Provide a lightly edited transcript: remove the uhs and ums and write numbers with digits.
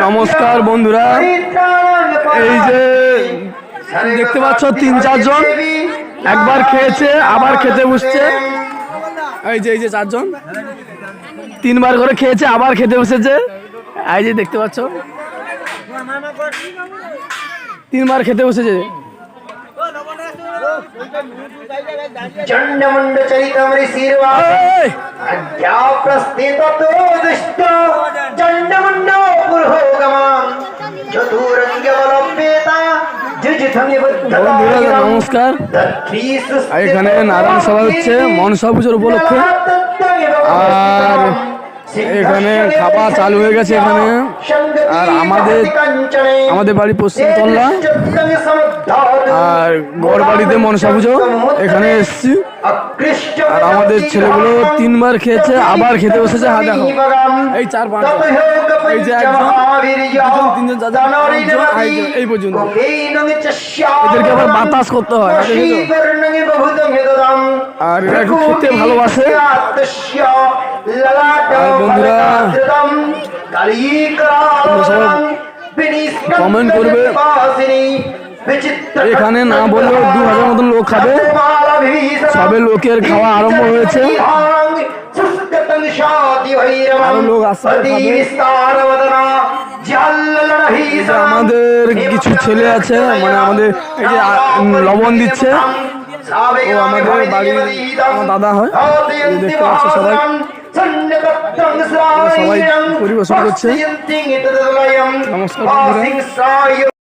নমস্কার বন্ধুরা, এই যে দেখতে পাচ্ছ 3-4 জন একবার খেয়েছে আবার খেতে বসছে। এই যে 4 জন 3বার করে খেয়েছে আবার খেতে বসেছে। এই যে দেখতে পাচ্ছ 3বার খেতে বসেছে। चंडमुंड चरितम ऋषिर्वा अद्या प्रस्थितो दुष्ट चंडमुंड पुरोगमन चतुरंगवलंबेता जुजुथमि बुद्धवाय। নমস্কার, এখানে নারায়ণ সভা হচ্ছে মনসা পুজোর উপলক্ষে, আর এখানে খাবার চালু হয়ে গেছে এখানে। আর আমাদের বাড়ি পশ্চিমতলা, আর গড় বাড়িতে মনসা পুজো এখানে এসছি। আর আমাদের ছেলেগুলো 3বার খেয়েছে আবার খেতে বসেছে। হ্যাঁ দেখো, এই 4-5 এই যে 1 জন 2 জন 3 জন 4 জন 5 জন এই পর্যন্ত। এদেরকে আবার বাতাস করতে হয়, আর এরা একটু খেতে ভালোবাসে। আর বন্ধুরা কমেন্ট করবে, এখানে না বললেও 2000 মতন লোক খাবে। সবে লোকের খাওয়া আরম্ভ হয়েছে, আরো লোক আসছে খাবে। আমাদের কিছু ছেলে আছে, মানে আমাদের এই যে লবণ দিচ্ছে, ও আমাদের বাড়ির আমার দাদা হয়। দেখতে পাচ্ছ সবাই পরিবেশন করছে। নমস্কার বন্ধুরা।